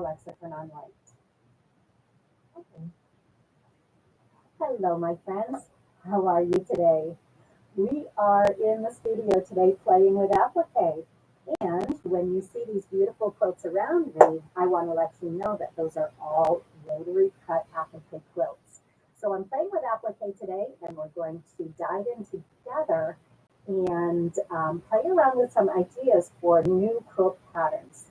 Alexa, turn on light. Okay. Hello, my friends. How are you today? We are in the studio today playing with applique. And when you see these beautiful quilts around me, I want to let you know that those are all rotary cut applique quilts. So I'm playing with applique today, and we're going to dive in together and play around with some ideas for new quilt patterns.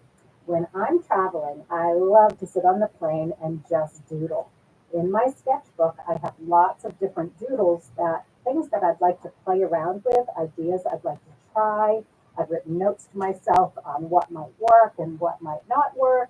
When I'm traveling, I love to sit on the plane and just doodle. In my sketchbook, I have lots of different doodles that things that I'd like to play around with, ideas I'd like to try. I've written notes to myself on what might work and what might not work.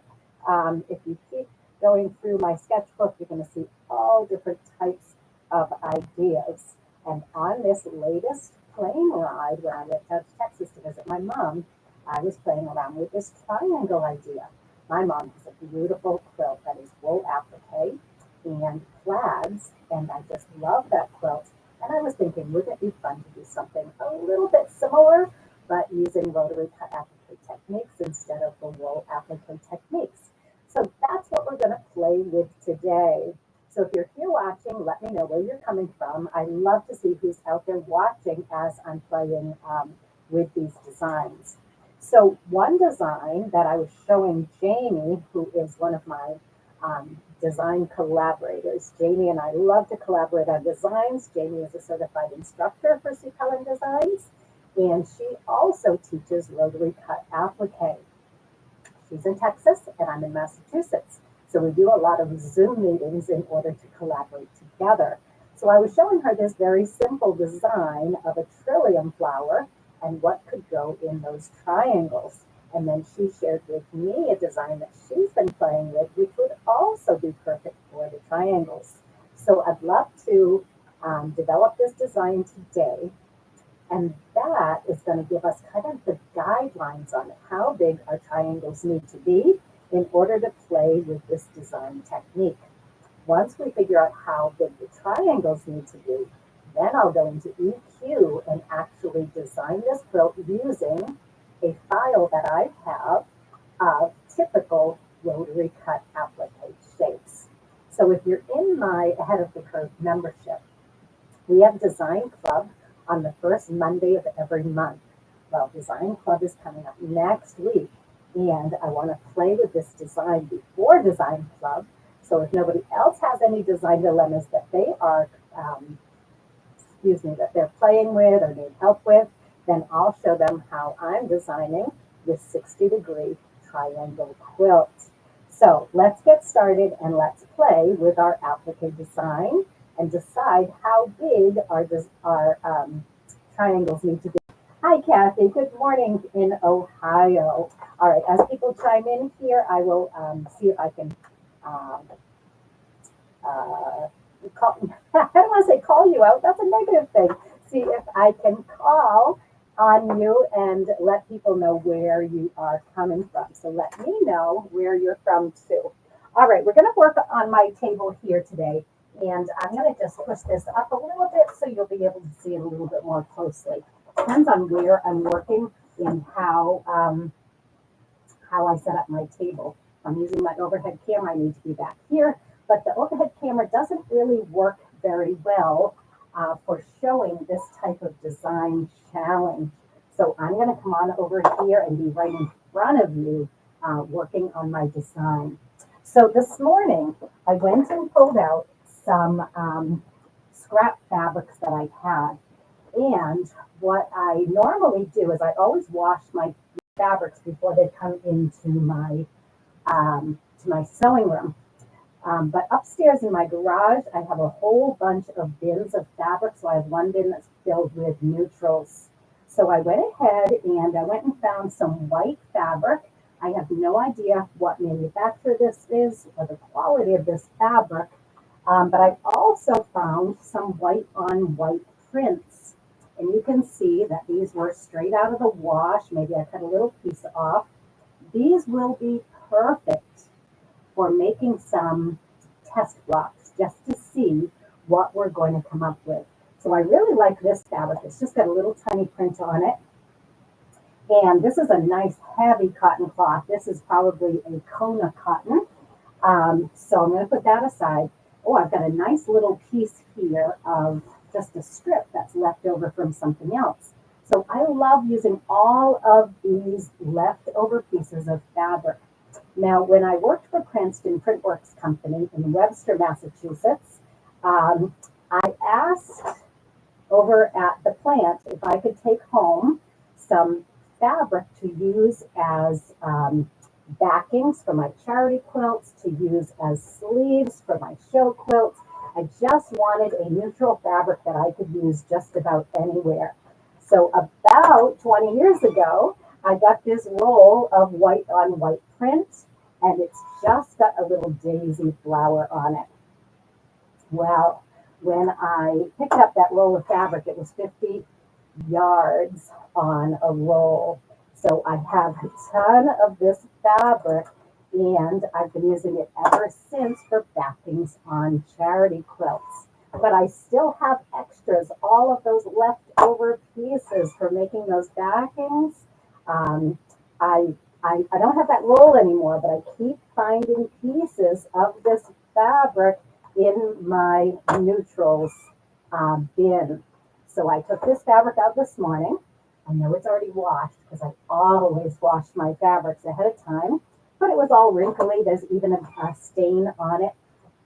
If you keep going through my sketchbook, you're going to see all different types of ideas. And on this latest plane ride, when I went out to Texas to visit my mom, I was playing around with this triangle idea. My mom has a beautiful quilt that is wool applique and plaids, and I just love that quilt. And I was thinking, wouldn't it be fun to do something a little bit similar, but using rotary cut applique techniques instead of the wool applique techniques? So that's what we're going to play with today. So if you're here watching, let me know where you're coming from. I love to see who's out there watching as I'm playing with these designs. So one design that I was showing Jamie, who is one of my design collaborators. Jamie and I love to collaborate on designs. Jamie is a certified instructor for Sea Color Designs, and she also teaches rotary cut applique. She's in Texas and I'm in Massachusetts. So we do a lot of Zoom meetings in order to collaborate together. So I was showing her this very simple design of a trillium flower and what could go in those triangles. And then she shared with me a design that she's been playing with, which would also be perfect for the triangles. So I'd love to develop this design today. And that is going to give us kind of the guidelines on how big our triangles need to be in order to play with this design technique. Once we figure out how big the triangles need to be, then I'll go into EQ and actually design this quilt using a file that I have of typical rotary cut applique shapes. So if you're in my Ahead of the Curve membership, we have Design Club on the first Monday of every month. Well, Design Club is coming up next week, and I want to play with this design before Design Club. So if nobody else has any design dilemmas that they are, that they're playing with or need help with, then I'll show them how I'm designing this 60-degree triangle quilt. So let's get started and let's play with our applique design and decide how big our triangles need to be. Hi, Kathy. Good morning in Ohio. All right, as people chime in here, I will see if I can call, I don't want to say call you out. That's a negative thing. See if I can call on you and let people know where you are coming from. So let me know where you're from too. All right, we're going to work on my table here today. And I'm going to just push this up a little bit so you'll be able to see it a little bit more closely. Depends on where I'm working and how I set up my table. If I'm using my overhead camera, I need to be back here. But the overhead camera doesn't really work very well for showing this type of design challenge. So I'm going to come on over here and be right in front of you working on my design. So this morning, I went and pulled out some scrap fabrics that I had. And what I normally do is I always wash my fabrics before they come into my to my sewing room. But upstairs in my garage, I have a whole bunch of bins of fabric. So I have one bin that's filled with neutrals. So I went ahead and I went and found some white fabric. I have no idea what manufacturer this is or the quality of this fabric. But I also found some white on white prints. And you can see that these were straight out of the wash. Maybe I cut a little piece off. These will be perfect for making some test blocks just to see what we're going to come up with. So I really like this fabric. It's just got a little tiny print on it. And this is a nice heavy cotton cloth. This is probably a Kona cotton. So I'm going to put that aside. Oh, I've got a nice little piece here of just a strip that's left over from something else. So I love using all of these leftover pieces of fabric. Now, when I worked for Cranston Printworks Company in Webster, Massachusetts, I asked over at the plant if I could take home some fabric to use as backings for my charity quilts, to use as sleeves for my show quilts. I just wanted a neutral fabric that I could use just about anywhere. So about 20 years ago, I got this roll of white on white print, and it's just got a little daisy flower on it. Well, when I picked up that roll of fabric, it was 50 yards on a roll. So I have a ton of this fabric, and I've been using it ever since for backings on charity quilts. But I still have extras, all of those leftover pieces for making those backings. Um, I, I don't have that roll anymore, but I keep finding pieces of this fabric in my neutrals bin. So I took this fabric out this morning. I know it's already washed because I always wash my fabrics ahead of time, but it was all wrinkly. There's even a stain on it.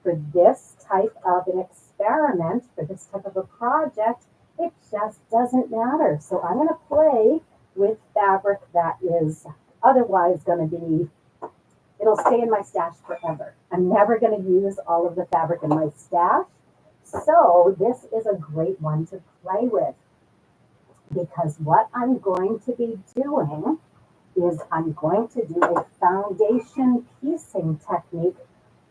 For this type of an experiment, for this type of a project, it just doesn't matter. So I'm going to play with fabric that is otherwise going to be, it'll stay in my stash forever. I'm never going to use all of the fabric in my stash. So this is a great one to play with, because what I'm going to be doing is I'm going to do a foundation piecing technique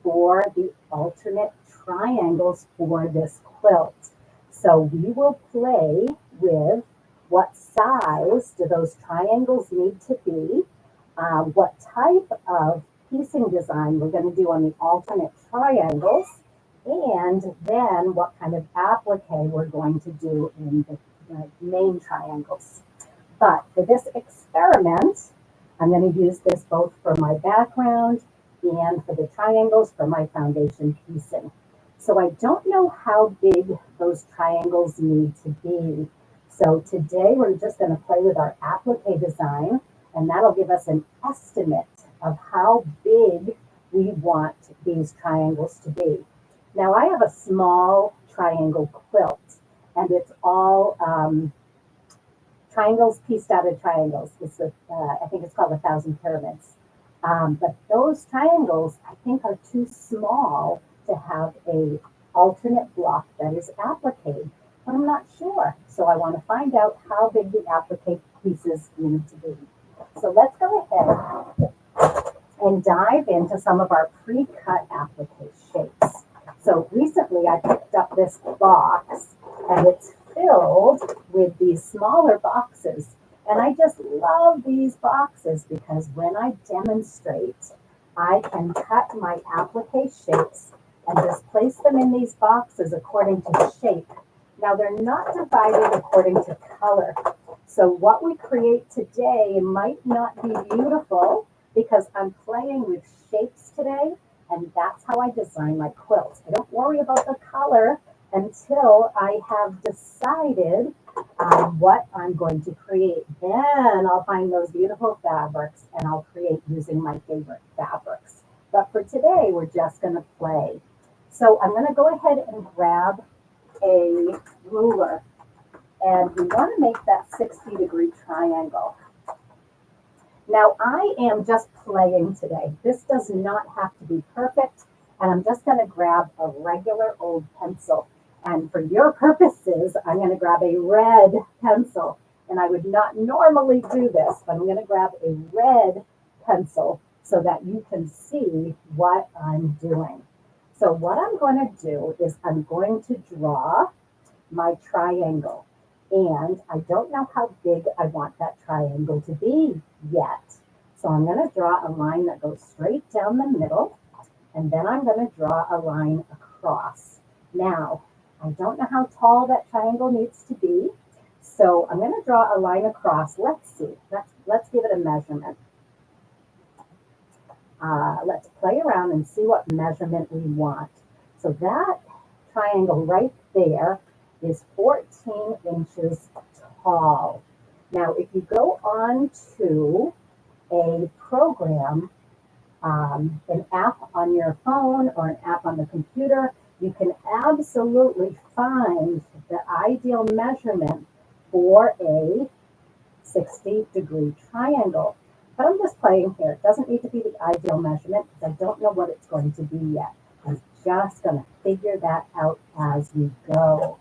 for the alternate triangles for this quilt. So we will play with what size do those triangles need to be, what type of piecing design we're going to do on the alternate triangles, and then what kind of applique we're going to do in the main triangles. But for this experiment, I'm going to use this both for my background and for the triangles for my foundation piecing. So I don't know how big those triangles need to be. So today we're just going to play with our applique design, and that'll give us an estimate of how big we want these triangles to be. Now I have a small triangle quilt, and it's all triangles pieced out of triangles. It's I think it's called 1,000 pyramids. But those triangles, I think, are too small to have a alternate block that is appliqued. But I'm not sure. So I want to find out how big the applique pieces need to be. So let's go ahead and dive into some of our pre-cut applique shapes. So recently I picked up this box, and it's filled with these smaller boxes. And I just love these boxes because when I demonstrate, I can cut my applique shapes and just place them in these boxes according to shape. Now they're not divided according to color. So what we create today might not be beautiful because I'm playing with shapes today, and that's how I design my quilts. I don't worry about the color until I have decided what I'm going to create. Then I'll find those beautiful fabrics and I'll create using my favorite fabrics. But for today, we're just going to play. So I'm going to go ahead and grab a ruler, and we want to make that 60-degree triangle. Now I am just playing today. This does not have to be perfect, and I'm just going to grab a regular old pencil. And for your purposes, I'm going to grab a red pencil. And I would not normally do this, but I'm going to grab a red pencil so that you can see what I'm doing. So what I'm going to do is I'm going to draw my triangle. And I don't know how big I want that triangle to be yet. So I'm going to draw a line that goes straight down the middle, and then I'm going to draw a line across. Now, I don't know how tall that triangle needs to be, So I'm going to draw a line across. Let's see. Let's give it a measurement. Let's play around and see what measurement we want. So that triangle right there is 14 inches tall. Now, if you go on to a program, an app on your phone or an app on the computer, you can absolutely find the ideal measurement for a 60-degree triangle. But I'm just playing here. It doesn't need to be the ideal measurement because I don't know what it's going to be yet. I'm just going to figure that out as we go.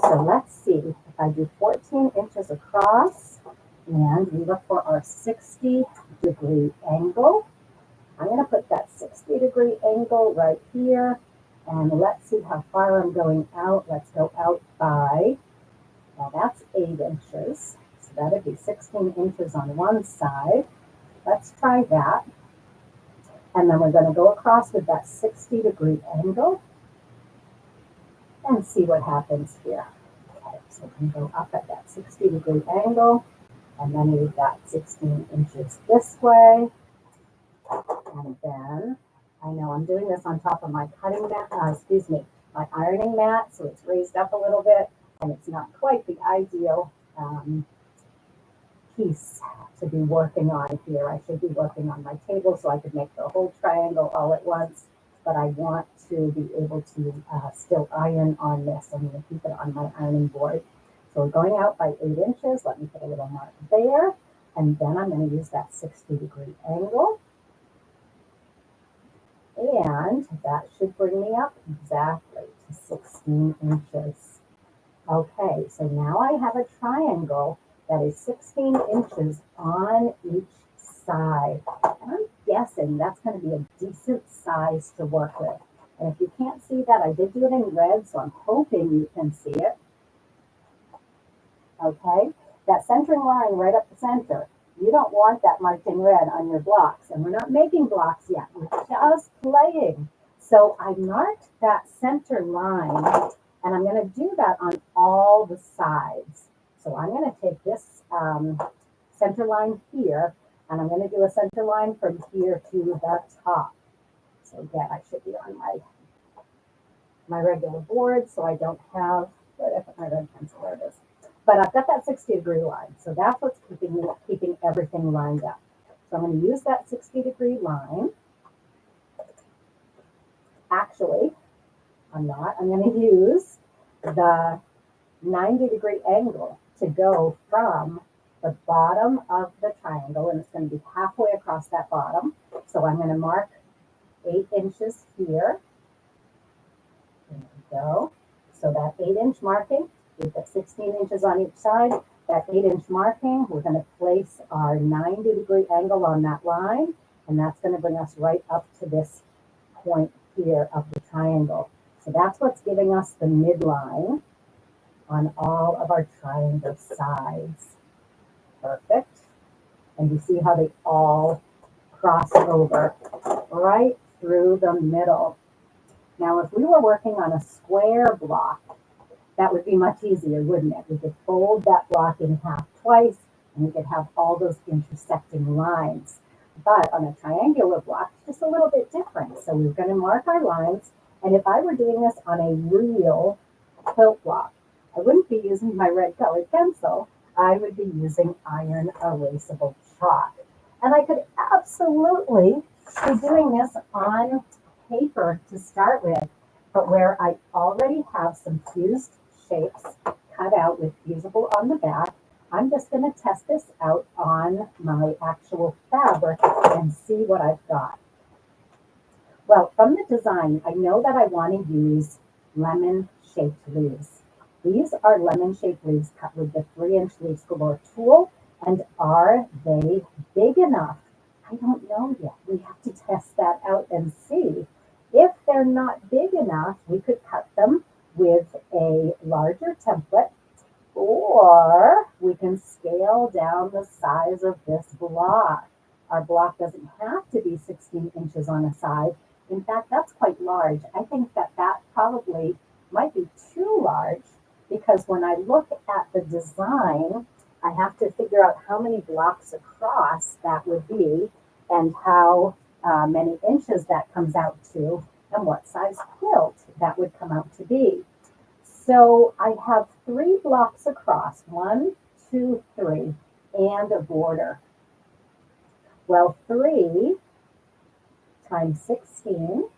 So let's see. If I do 14 inches across and we look for our 60-degree angle, I'm going to put that 60-degree angle right here. And let's see how far I'm going out. Let's go out by, well, that's 8 inches. So that would be 16 inches on one side. Let's try that. And then we're going to go across with that 60-degree angle and see what happens here. Okay, so we're going to go up at that 60-degree angle. And then we've got 16 inches this way. And then, I know I'm doing this on top of my cutting mat, my ironing mat, so it's raised up a little bit, and it's not quite the ideal piece to be working on here. I should be working on my table so I could make the whole triangle all at once, but I want to be able to still iron on this. I'm going to keep it on my ironing board. So we're going out by 8 inches. Let me put a little mark there, and then I'm going to use that 60-degree angle. And that should bring me up exactly to 16 inches. Okay, so now I have a triangle that is 16 inches on each side. And I'm guessing that's going to be a decent size to work with. And if you can't see that, I did do it in red, so I'm hoping you can see it. Okay, that centering line right up the center. You don't want that marked in red on your blocks. And we're not making blocks yet. We're just playing. So I marked that center line, and I'm going to do that on all the sides. So I'm going to take this center line here, and I'm going to do a center line from here to the top. So again, I should be on my regular board, so I don't have, where did I put my red pencil? There it is. But I've got that 60-degree line, so that's what's keeping everything lined up. So I'm going to use that 60-degree line. Actually, I'm not. I'm going to use the 90-degree angle to go from the bottom of the triangle, and it's going to be halfway across that bottom. So I'm going to mark 8 inches here. There we go. So that 8-inch marking, we've got 16 inches on each side. That 8-inch marking, we're going to place our 90-degree angle on that line, and that's going to bring us right up to this point here of the triangle. So that's what's giving us the midline on all of our triangle sides. Perfect. And you see how they all cross over right through the middle. Now, if we were working on a square block, that would be much easier, wouldn't it? We could fold that block in half twice, and we could have all those intersecting lines. But on a triangular block, it's just a little bit different. So we're going to mark our lines. And if I were doing this on a real quilt block, I wouldn't be using my red colored pencil. I would be using iron erasable chalk. And I could absolutely be doing this on paper to start with, but where I already have some fused shapes cut out with fusible on the back, I'm just going to test this out on my actual fabric and see what I've got. Well, from the design, I know that I want to use lemon-shaped leaves. These are lemon-shaped leaves cut with the 3-inch Leaves Galore tool. And are they big enough? I don't know yet. We have to test that out and see. If they're not big enough, we could cut them with a larger template, or we can scale down the size of this block. Our block doesn't have to be 16 inches on a side. In fact, that's quite large. I think that probably might be too large because when I look at the design, I have to figure out how many blocks across that would be and how many inches that comes out to and what size quilt that would come out to be. So I have 3 blocks across, 1, 2, 3, and a border. Well, 3 times 16,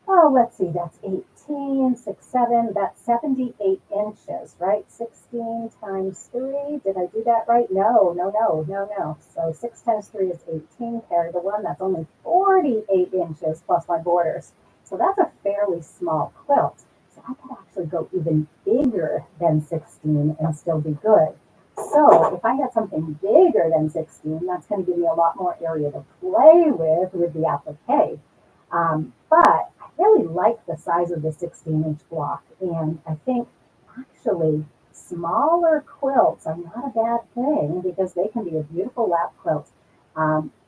oh, let's see, that's 18, 6, 7, that's 78 inches, right? 16 times 3, did I do that right? No. So 6 times 3 is 18, carry the 1, that's only 48 inches plus my borders. So that's a fairly small quilt. So I could actually go even bigger than 16 and still be good. So if I had something bigger than 16, that's going to give me a lot more area to play with the applique. But I really like the size of the 16-inch block, and I think actually smaller quilts are not a bad thing because they can be a beautiful lap quilt.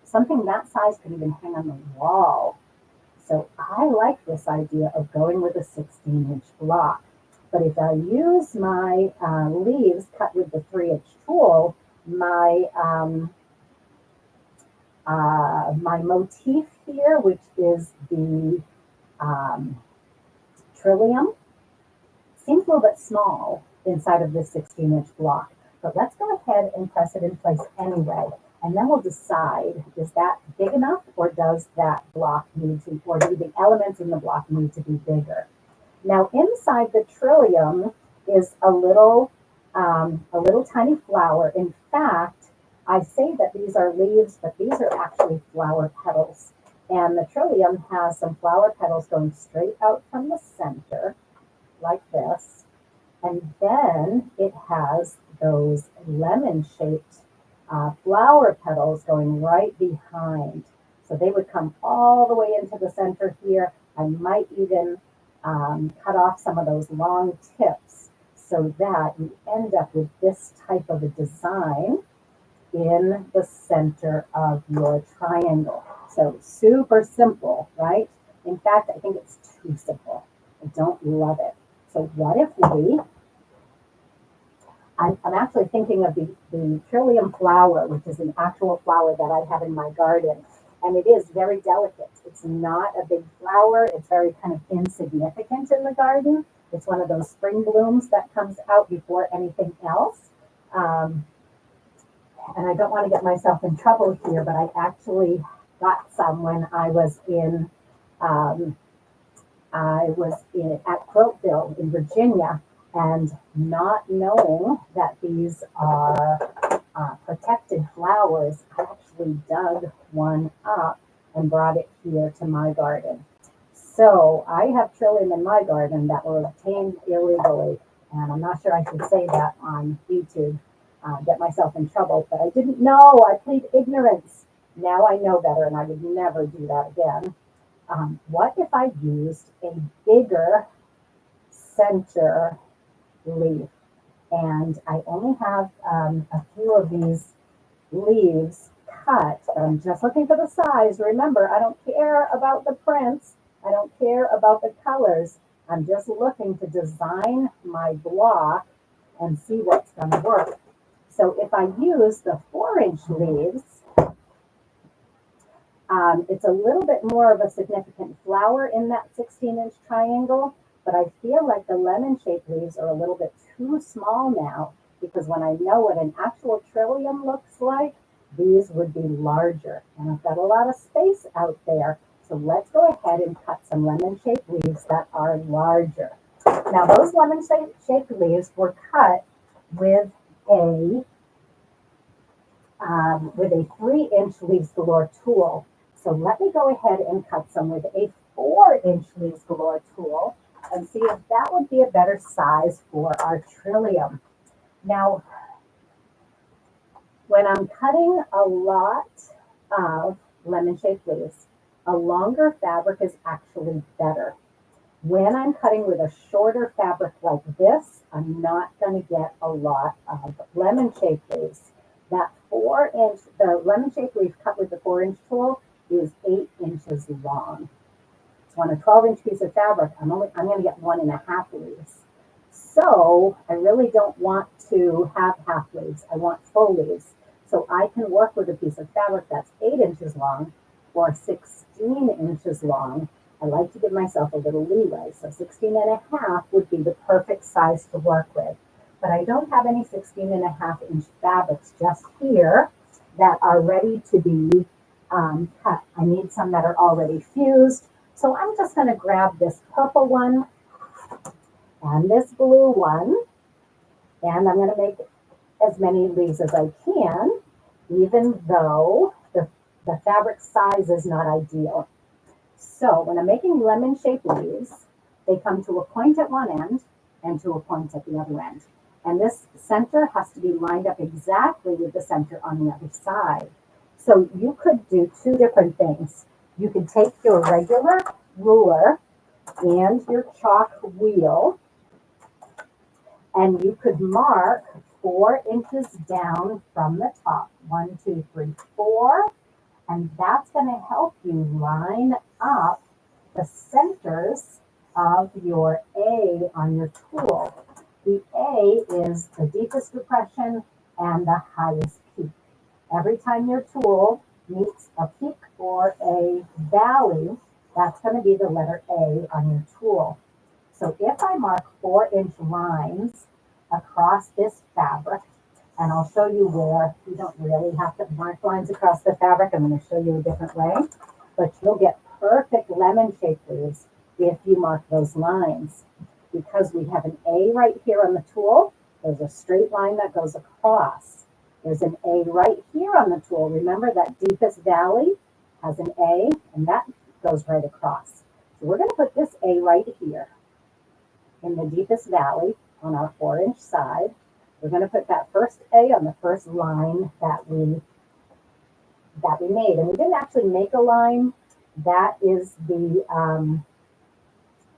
Something that size could even hang on the wall. So I like this idea of going with a 16-inch block. But if I use my leaves cut with the 3-inch tool, my my motif here, which is the trillium, seems a little bit small inside of this 16-inch block. But let's go ahead and press it in place anyway. And then we'll decide, is that big enough, or does that block need to, or do the elements in the block need to be bigger? Now inside the trillium is a little tiny flower. In fact, I say that these are leaves, but these are actually flower petals. And the trillium has some flower petals going straight out from the center, like this. And then it has those lemon-shaped flower petals going right behind. So they would come all the way into the center here. I might even cut off some of those long tips so that you end up with this type of a design in the center of your triangle. So super simple, right? In fact, I think it's too simple. I don't love it. So what if I'm actually thinking of the trillium flower, which is an actual flower that I have in my garden. And it is very delicate. It's not a big flower. It's very kind of insignificant in the garden. It's one of those spring blooms that comes out before anything else. And I don't want to get myself in trouble here, but I actually got some when I was at Quiltville in Virginia, and not knowing that these are protected flowers, I actually dug one up and brought it here to my garden. So I have trillium in my garden that were obtained illegally, and I'm not sure I should say that on YouTube, get myself in trouble, but I didn't know. I plead ignorance. Now I know better, and I would never do that again. What if I used a bigger center leaf? And I only have a few of these leaves cut. I'm just looking for the size. Remember, I don't care about the prints. I don't care about the colors. I'm just looking to design my block and see what's going to work. So if I use the 4-inch leaves, it's a little bit more of a significant flower in that 16-inch triangle, but I feel like the lemon-shaped leaves are a little bit too small now, because when I know what an actual trillium looks like, these would be larger. And I've got a lot of space out there. So let's go ahead and cut some lemon-shaped leaves that are larger. Now those lemon-shaped leaves were cut with a 3-inch Leaves Galore tool. So let me go ahead and cut some with a 4-inch Leaves Galore tool and see if that would be a better size for our trillium. Now, when I'm cutting a lot of lemon-shaped leaves, a longer fabric is actually better. When I'm cutting with a shorter fabric like this, I'm not going to get a lot of lemon-shaped leaves. That 4-inch, the lemon-shaped leaf cut with the 4-inch tool is 8 inches long. So on a 12-inch piece of fabric, I'm going to get 1.5 leaves. So I really don't want to have half leaves. I want full leaves. So I can work with a piece of fabric that's 8 inches long or 16 inches long. I like to give myself a little leeway. So 16.5 would be the perfect size to work with. But I don't have any 16.5-inch fabrics just here that are ready to be cut. I need some that are already fused. So I'm just going to grab this purple one and this blue one, and I'm going to make as many leaves as I can, even though the fabric size is not ideal. So when I'm making lemon-shaped leaves, they come to a point at one end and to a point at the other end. And this center has to be lined up exactly with the center on the other side. So you could do two different things. You could take your regular ruler and your chalk wheel, and you could mark 4 inches down from the top. 1, 2, 3, 4. And that's going to help you line up the centers of your A on your tool. The A is the deepest depression and the highest peak. Every time your tool meets a peak or a valley, that's going to be the letter A on your tool. So if I mark 4-inch lines across this fabric, and I'll show you where you don't really have to mark lines across the fabric. I'm going to show you a different way, but you'll get perfect lemon-shaped leaves if you mark those lines. Because we have an A right here on the tool, there's a straight line that goes across. There's an A right here on the tool. Remember that deepest valley has an A, and that goes right across. So we're going to put this A right here in the deepest valley on our 4-inch side. We're going to put that first A on the first line that we made. And we didn't actually make a line. That is the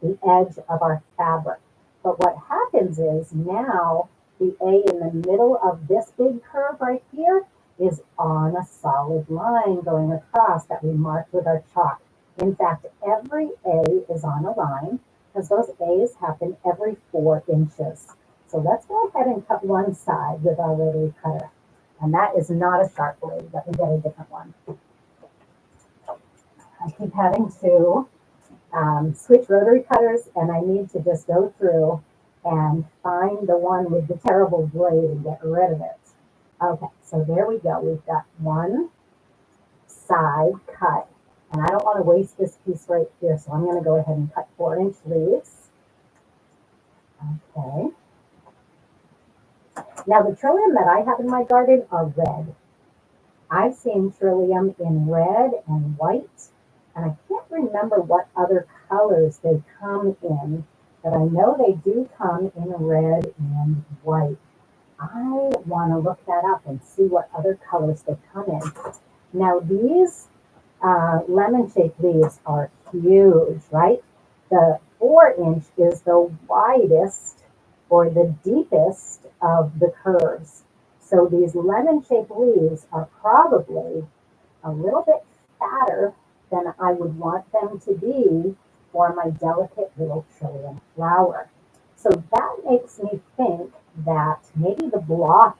edge of our fabric. But what happens is now the A in the middle of this big curve right here is on a solid line going across that we marked with our chalk. In fact, every A is on a line because those A's happen every 4 inches. So let's go ahead and cut one side with our rotary cutter. And that is not a sharp blade. Let me get a different one. I keep having to switch rotary cutters, and I need to just go through and find the one with the terrible blade and get rid of it. Okay, so there we go. We've got one side cut. And I don't want to waste this piece right here, so I'm going to go ahead and cut 4-inch leaves. Okay. Now the trillium that I have in my garden are red. I've seen trillium in red and white, and I can't remember what other colors they come in, but I know they do come in red and white. I want to look that up and see what other colors they come in. Now these lemon-shaped leaves are huge, right? The 4-inch is the widest or the deepest of the curves. So these lemon-shaped leaves are probably a little bit fatter than I would want them to be for my delicate little trillium flower. So that makes me think that maybe the block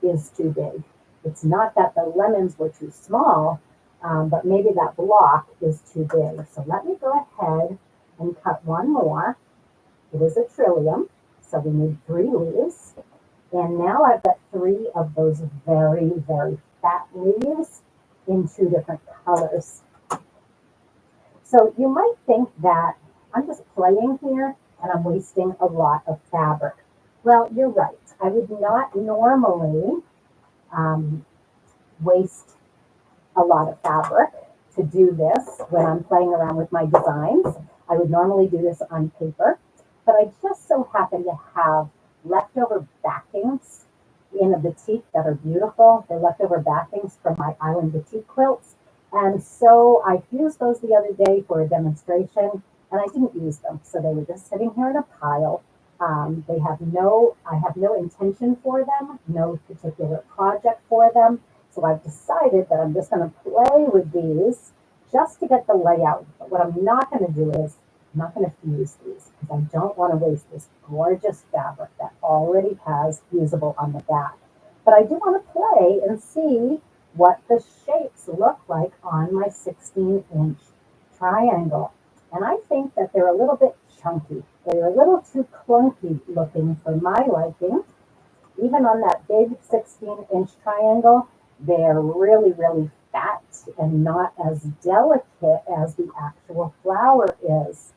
is too big. It's not that the lemons were too small, but maybe that block is too big. So let me go ahead and cut one more. It is a trillium, so we need 3 leaves. And now I've got 3 of those very, very fat leaves in 2 different colors. So you might think that I'm just playing here and I'm wasting a lot of fabric. Well, you're right. I would not normally waste a lot of fabric to do this when I'm playing around with my designs. I would normally do this on paper, but I just so happen to have leftover backings in a batik that are beautiful. They're leftover backings from my island batik quilts. And so I used those the other day for a demonstration, and I didn't use them. So they were just sitting here in a pile. I have no intention for them, no particular project for them. So I've decided that I'm just going to play with these just to get the layout But what I'm not going to do is I'm not going to fuse these because I don't want to waste this gorgeous fabric that already has fusible on the back. But I do want to play and see what the shapes look like on my 16-inch triangle. And I think that they're a little bit chunky. They're a little too clunky looking for my liking. Even on that big 16-inch triangle, they're really, really fat and not as delicate as the actual flower is.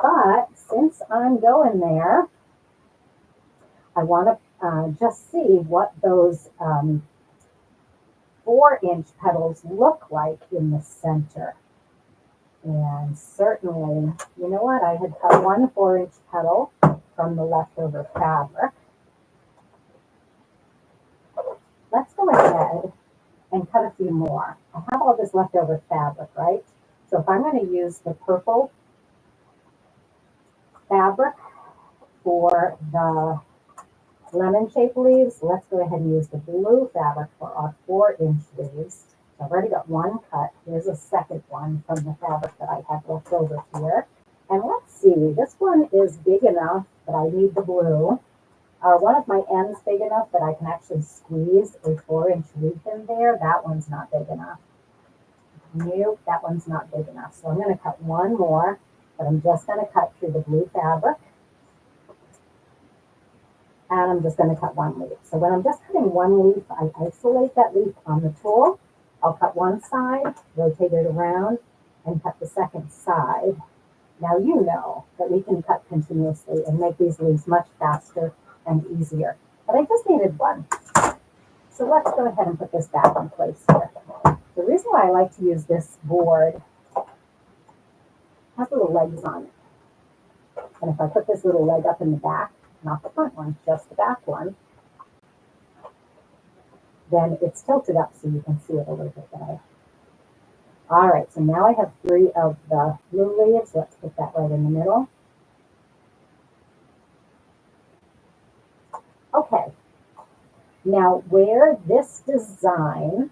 But since I'm going there, I want to just see what those 4-inch petals look like in the center. And certainly, you know what? I had cut one 4-inch petal from the leftover fabric. Let's go ahead and cut a few more. I have all this leftover fabric, right? So if I'm going to use the purple fabric for the lemon-shaped leaves, let's go ahead and use the blue fabric for our 4-inch leaves. So I've already got one cut. Here's a second one from the fabric that I have left over here. And let's see, this one is big enough that I need the blue. One of my ends big enough that I can actually squeeze a 4-inch leaf in there. That one's not big enough. Nope, that one's not big enough. So I'm going to cut one more, but I'm just going to cut through the blue fabric. And I'm just going to cut one leaf. So when I'm just cutting one leaf, I isolate that leaf on the tool. I'll cut one side, rotate it around, and cut the second side. Now you know that we can cut continuously and make these leaves much faster and easier. But I just needed one. So let's go ahead and put this back in place here. The reason why I like to use this board has little legs on it. And if I put this little leg up in the back, not the front one, just the back one, then it's tilted up so you can see it a little bit better. All right, so now I have 3 of the blue leaves. Let's put that right in the middle. Okay, now where this design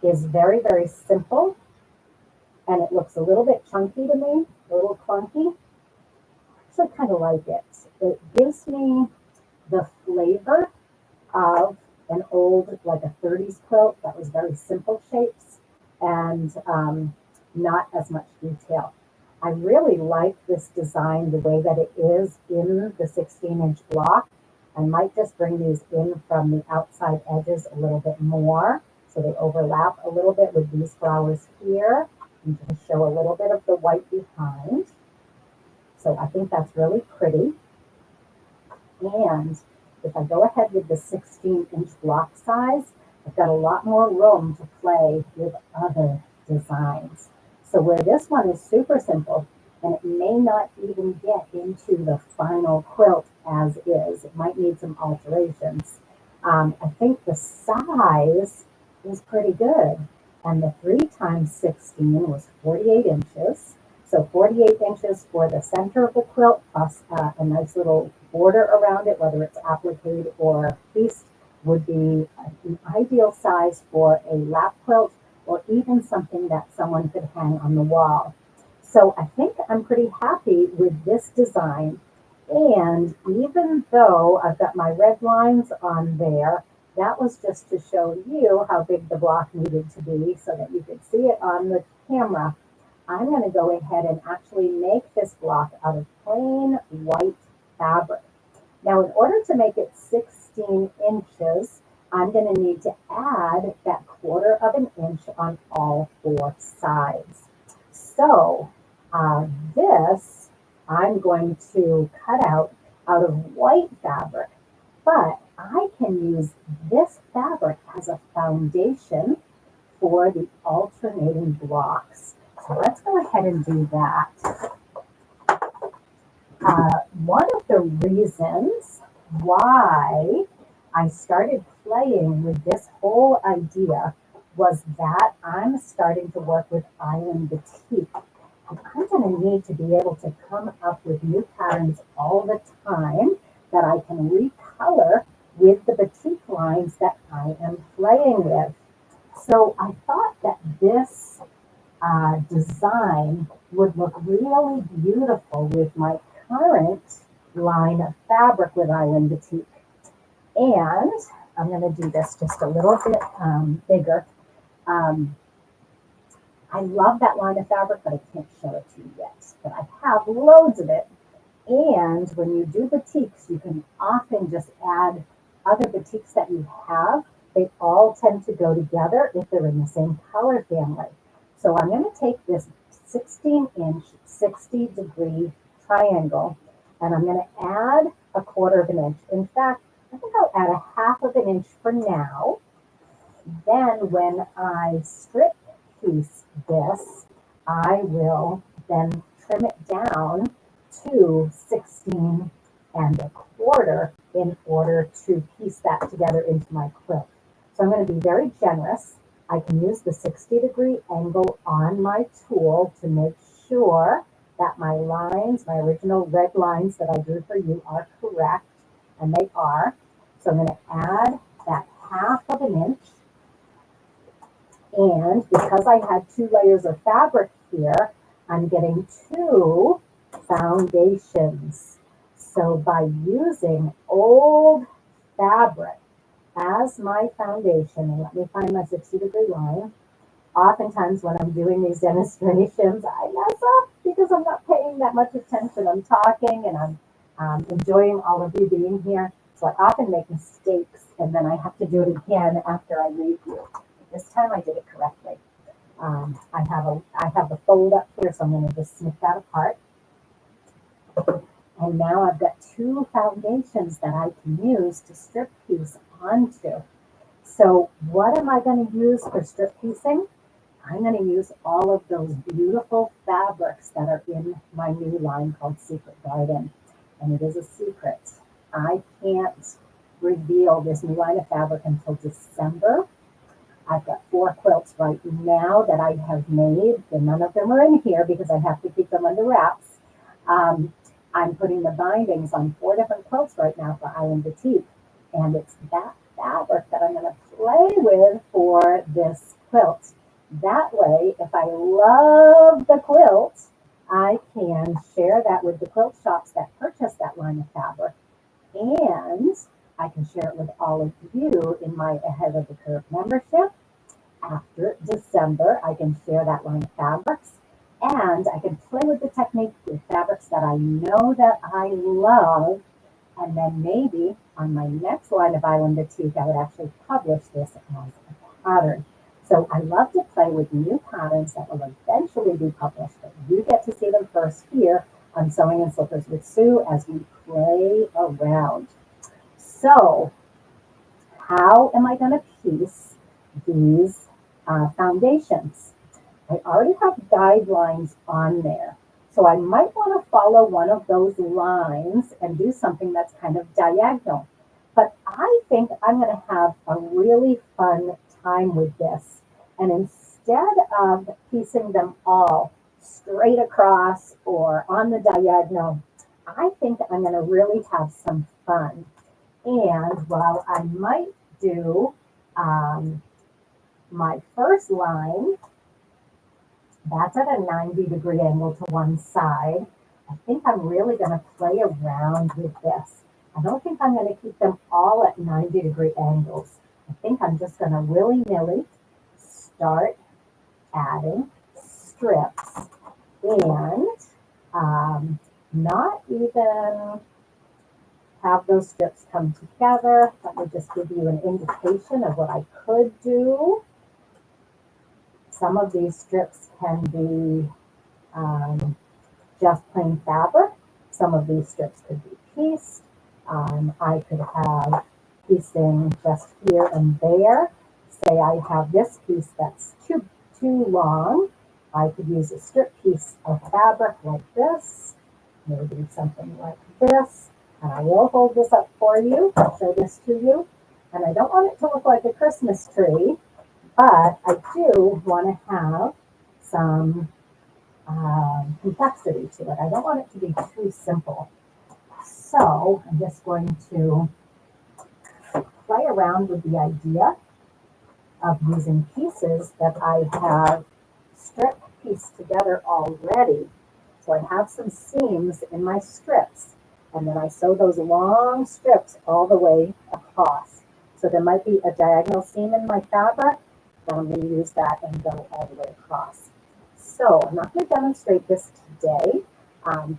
is very, very simple and it looks a little bit chunky to me, a little clunky, I actually kind of like it. It gives me the flavor of an old, like a 30s quilt that was very simple shapes and not as much detail. I really like this design the way that it is in the 16-inch block. I might just bring these in from the outside edges a little bit more so they overlap a little bit with these flowers here and just show a little bit of the white behind. So I think that's really pretty. And if I go ahead with the 16-inch block size, I've got a lot more room to play with other designs. So where this one is super simple, and it may not even get into the final quilt as is, it might need some alterations. I think the size is pretty good. And the 3 times 16 was 48 inches. So 48 inches for the center of the quilt, plus a nice little border around it, whether it's applique or pieced, would be an ideal size for a lap quilt or even something that someone could hang on the wall. So I think I'm pretty happy with this design. And even though I've got my red lines on there, that was just to show you how big the block needed to be so that you could see it on the camera. I'm going to go ahead and actually make this block out of plain white fabric. Now, in order to make it 16 inches, I'm going to need to add that 1/4 of an inch on all 4 sides. So this I'm going to cut out of white fabric, but I can use this fabric as a foundation for the alternating blocks. So let's go ahead and do that. One of the reasons why I started playing with this whole idea was that I'm starting to work with Island Batik. And I'm going to need to be able to come up with new patterns all the time that I can recolor with the batik lines that I am playing with. So I thought that this design would look really beautiful with my current line of fabric with Island Boutique. And I'm going to do this just a little bit bigger. Um, I love that line of fabric, but I can't show it to you yet. But I have loads of it. And when you do batiks, you can often just add other batiks that you have. They all tend to go together if they're in the same color family. So I'm going to take this 16-inch, 60-degree triangle, and I'm going to add a 1/4 of an inch. In fact, I think I'll add a 1/2 of an inch for now. Then when I strip piece this, I will then trim it down to 16 1/4 in order to piece that together into my quilt. So I'm going to be very generous. I can use the 60-degree angle on my tool to make sure that my lines, my original red lines that I drew for you, are correct, and they are. So I'm going to add that 1/2 of an inch. And because I had 2 layers of fabric here, I'm getting 2 foundations. So by using old fabric as my foundation, and let me find my 60-degree line. Oftentimes when I'm doing these demonstrations, I mess up because I'm not paying that much attention. I'm talking and I'm enjoying all of you being here. So I often make mistakes and then I have to do it again after I read you. This time I did it correctly. I have the fold up here, so I'm going to just snip that apart. And now I've got 2 foundations that I can use to strip piece onto. So what am I going to use for strip piecing? I'm going to use all of those beautiful fabrics that are in my new line called Secret Garden. And it is a secret. I can't reveal this new line of fabric until December. I've got 4 quilts right now that I have made, and none of them are in here because I have to keep them under wraps. I'm putting the bindings on 4 different quilts right now for Island Boutique, and it's that fabric that I'm going to play with for this quilt. That way, if I love the quilt, I can share that with the quilt shops that purchase that line of fabric, and I can share it with all of you in my Ahead of the Curve membership. After December, I can share that line of fabrics, and I can play with the technique with fabrics that I know that I love, and then maybe on my next line of Island Boutique, I would actually publish this as a pattern. So I love to play with new patterns that will eventually be published, but you get to see them first here on Sewing and Slippers with Sue as we play around. So how am I going to piece these foundations? I already have guidelines on there. So I might want to follow one of those lines and do something that's kind of diagonal. But I think I'm going to have a really fun time with this. And instead of piecing them all straight across or on the diagonal, I think I'm going to really have some fun. And while I might do my first line, that's at a 90-degree angle to one side, I think I'm really going to play around with this. I don't think I'm going to keep them all at 90-degree angles. I think I'm just going to willy-nilly start adding strips and not even have those strips come together. Let me just give you an indication of what I could do. Some of these strips can be just plain fabric. Some of these strips could be pieced. I could have piecing just here and there. Say I have this piece that's too long. I could use a strip piece of fabric like this, maybe something like this. And I will hold this up for you, I'll show this to you. And I don't want it to look like a Christmas tree, but I do want to have some complexity to it. I don't want it to be too simple. So I'm just going to play around with the idea of using pieces that I have strip pieced together already. So I have some seams in my strips, and then I sew those long strips all the way across. So there might be a diagonal seam in my fabric, then I'm going to use that and go all the way across. So I'm not going to demonstrate this today.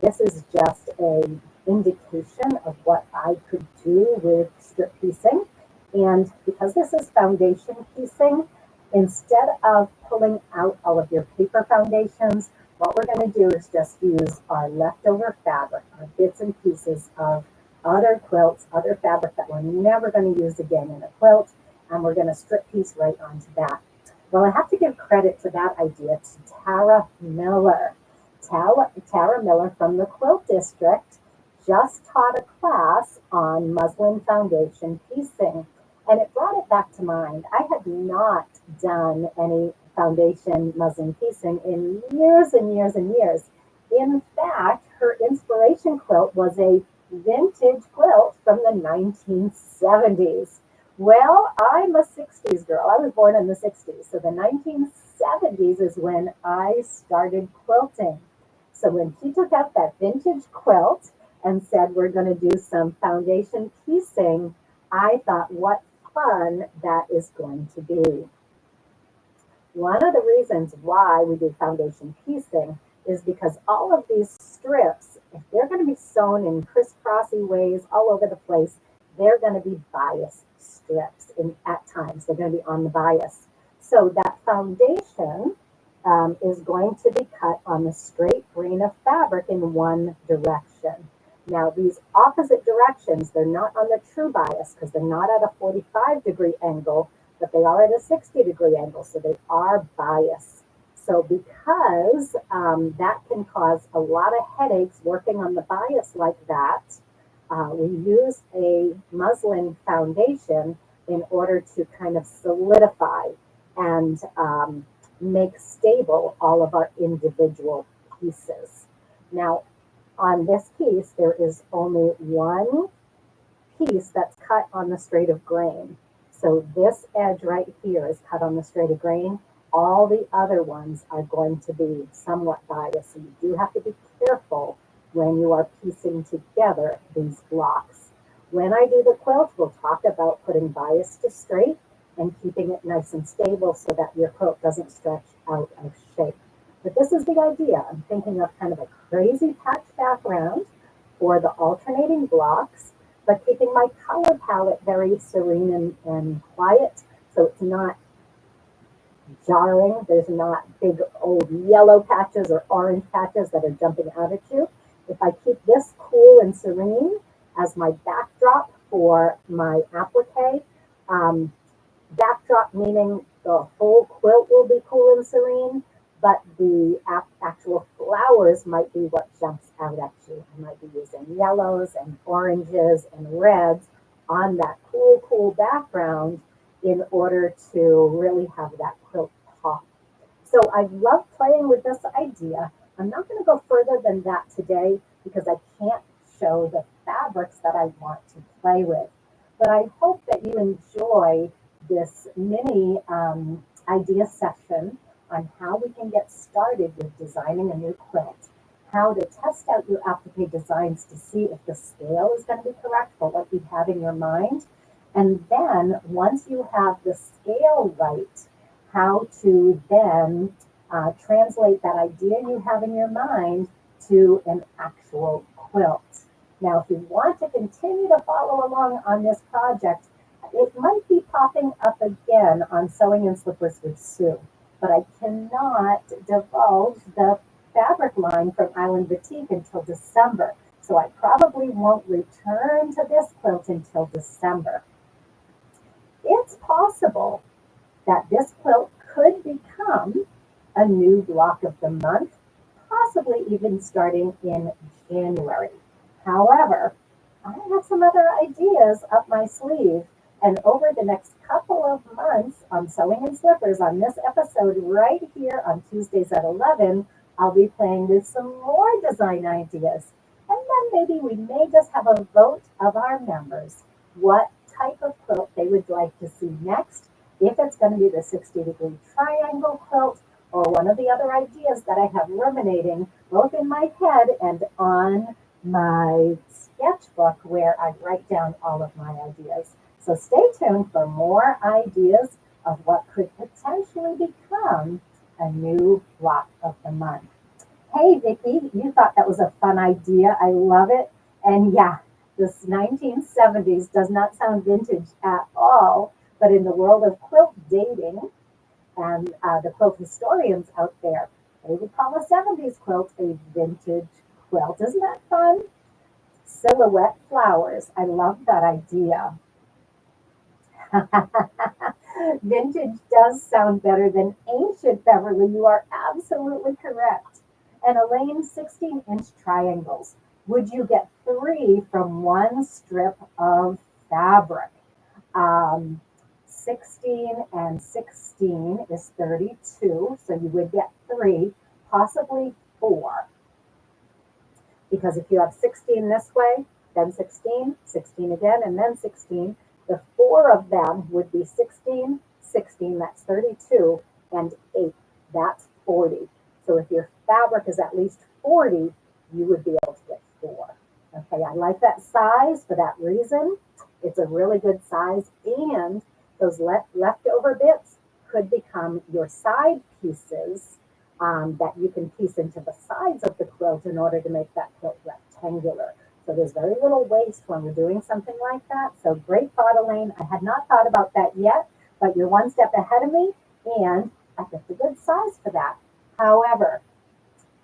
This is just an indication of what I could do with strip piecing. And because this is foundation piecing, instead of pulling out all of your paper foundations, what we're going to do is just use our leftover fabric, our bits and pieces of other quilts, other fabric that we're never going to use again in a quilt, and we're going to strip piece right onto that. Well, I have to give credit to that idea to Tara Miller. Tara Miller from the Quilt District just taught a class on muslin foundation piecing, and it brought it back to mind. I had not done any foundation muslin piecing in years and years and years. In fact, her inspiration quilt was a vintage quilt from the 1970s. Well, I'm a 60s girl. I was born in the 60s. So the 1970s is when I started quilting. So when she took out that vintage quilt and said, we're going to do some foundation piecing, I thought, what fun that is going to be. One of the reasons why we do foundation piecing is because all of these strips, if they're going to be sewn in crisscrossy ways all over the place, they're going to be bias strips at times. They're going to be on the bias. So that foundation is going to be cut on the straight grain of fabric in one direction. Now, these opposite directions, they're not on the true bias because they're not at a 45-degree angle, but they are at a 60-degree angle, so they are biased. So because that can cause a lot of headaches working on the bias like that, we use a muslin foundation in order to kind of solidify and make stable all of our individual pieces. Now, on this piece, there is only one piece that's cut on the straight of grain. So this edge right here is cut on the straight of grain. All the other ones are going to be somewhat biased. So you do have to be careful when you are piecing together these blocks. When I do the quilt, we'll talk about putting bias to straight and keeping it nice and stable so that your quilt doesn't stretch out of shape. But this is the idea. I'm thinking of kind of a crazy patch background for the alternating blocks, but keeping my color palette very serene and quiet so it's not jarring. There's not big old yellow patches or orange patches that are jumping out at you. If I keep this cool and serene as my backdrop for my applique, backdrop meaning the whole quilt will be cool and serene, but the actual flowers might be what jumps out at you. I might be using yellows and oranges and reds on that cool background in order to really have that quilt pop. So I love playing with this idea. I'm not going to go further than that today because I can't show the fabrics that I want to play with. But I hope that you enjoy this mini idea session on how we can get started with designing a new quilt, how to test out your applique designs to see if the scale is going to be correct for what you have in your mind. And then once you have the scale right, how to then translate that idea you have in your mind to an actual quilt. Now, if you want to continue to follow along on this project, it might be popping up again on Sewing and Slippers with Sue, but I cannot divulge the fabric line from Island Boutique until December. So I probably won't return to this quilt until December. It's possible that this quilt could become a new block of the month, possibly even starting in January. However, I have some other ideas up my sleeve, and over the next couple of months on Sewing and Slippers, on this episode right here on Tuesdays at 11, I'll be playing with some more design ideas. And then maybe we may just have a vote of our members what type of quilt they would like to see next, if it's going to be the 60-degree triangle quilt, or or one of the other ideas that I have ruminating both in my head and on my sketchbook where I write down all of my ideas. So stay tuned for more ideas of what could potentially become a new block of the month. Hey, Vicki, you thought that was a fun idea. I love it. And yeah, this 1970s does not sound vintage at all, but in the world of quilt dating and the quilt historians out there, they would call a 70s quilt a vintage quilt. Isn't that fun? Silhouette flowers. I love that idea. Vintage does sound better than ancient, Beverly. You are absolutely correct. And Elaine, 16-inch triangles. Would you get three from one strip of fabric? Um, 16 and 16 is 32, so you would get three, possibly four. Because if you have 16 this way, then 16, 16 again, and then 16, the four of them would be 16, 16, that's 32, and 8, that's 40. So if your fabric is at least 40, you would be able to get four. Okay, I like that size for that reason. It's a really good size, and those leftover bits could become your side pieces that you can piece into the sides of the quilt in order to make that quilt rectangular. So there's very little waste when we're doing something like that. So great thought, Elaine. I had not thought about that yet, but you're one step ahead of me, and I picked a good size for that. However,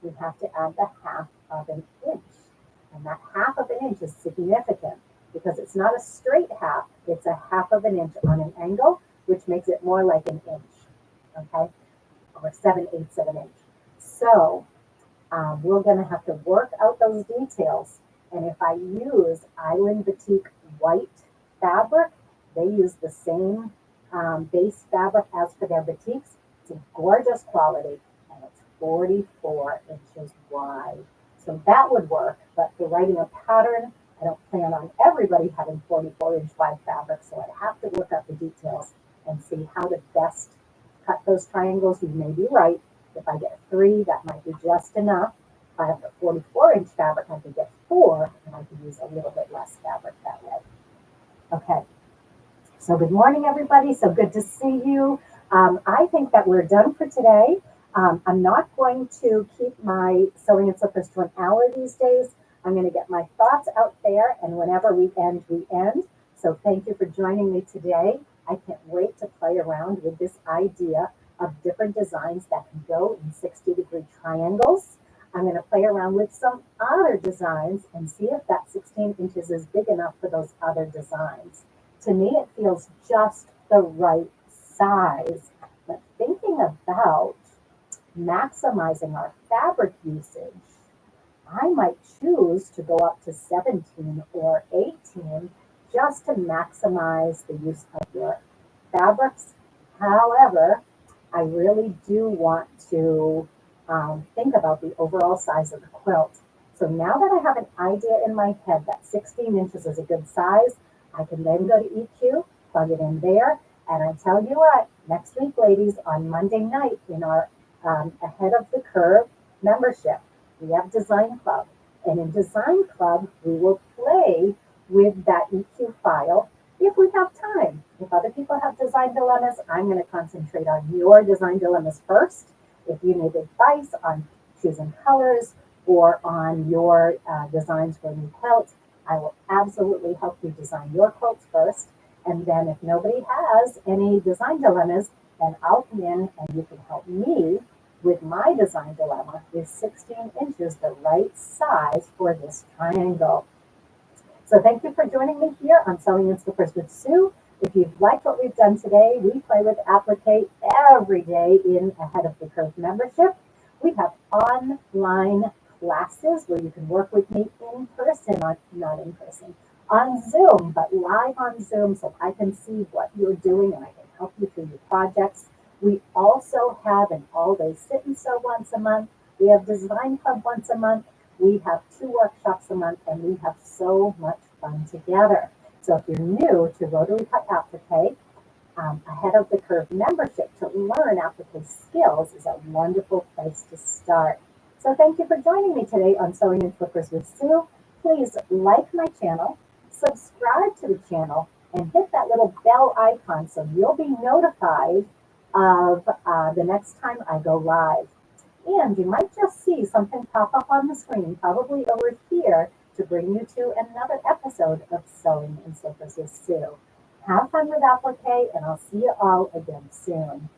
we have to add the half of an inch. And that half of an inch is significant because it's not a straight half, it's a half of an inch on an angle, which makes it more like an inch, okay? Or 7/8 of an inch. So we're going to have to work out those details. And if I use Island Batik white fabric, they use the same base fabric as for their batiks. It's a gorgeous quality, and it's 44 inches wide. So that would work, but for writing a pattern, I don't plan on everybody having 44-inch wide fabric, so I'd have to work out the details and see how to best cut those triangles. You may be right. If I get three, that might be just enough. If I have the 44-inch fabric, I could get four, and I could use a little bit less fabric that way. Okay. So good morning, everybody. So good to see you. I think that we're done for today. I'm not going to keep my sewing and slippers to an hour these days. I'm going to get my thoughts out there, and whenever we end, we end. So thank you for joining me today. I can't wait to play around with this idea of different designs that can go in 60-degree triangles. I'm going to play around with some other designs and see if that 16 inches is big enough for those other designs. To me, it feels just the right size. But thinking about maximizing our fabric usage, I might choose to go up to 17 or 18 just to maximize the use of your fabrics. However, I really do want to think about the overall size of the quilt. So now that I have an idea in my head that 16 inches is a good size, I can then go to EQ, plug it in there, and I tell you what, next week, ladies, on Monday night in our Ahead of the Curve membership, we have Design Club. And in Design Club, we will play with that EQ file if we have time. If other people have design dilemmas, I'm going to concentrate on your design dilemmas first. If you need advice on choosing colors or on your designs for a new quilt, I will absolutely help you design your quilts first. And then if nobody has any design dilemmas, then I'll come in and you can help me with my design dilemma. Is 16 inches the right size for this triangle? So thank you for joining me here on Sewing and Slippers with Sue. If you've liked what we've done today, we play with Applique every day in Ahead of the Curve membership. We have online classes where you can work with me in person, not in person, on Zoom, but live on Zoom so I can see what you're doing and I can help you through your projects. We also have an all-day sit and sew once a month. We have Design Club once a month. We have 2 workshops a month, and we have so much fun together. So if you're new to Rotary Cut Applique, Ahead of the Curve membership to learn applique skills is a wonderful place to start. So thank you for joining me today on Sewing and Flippers with Sue. Please like my channel, subscribe to the channel, and hit that little bell icon so you'll be notified of the next time I go live. And you might just see something pop up on the screen, probably over here, to bring you to another episode of Sewing and Slippers with Sue. Have fun with applique, and I'll see you all again soon.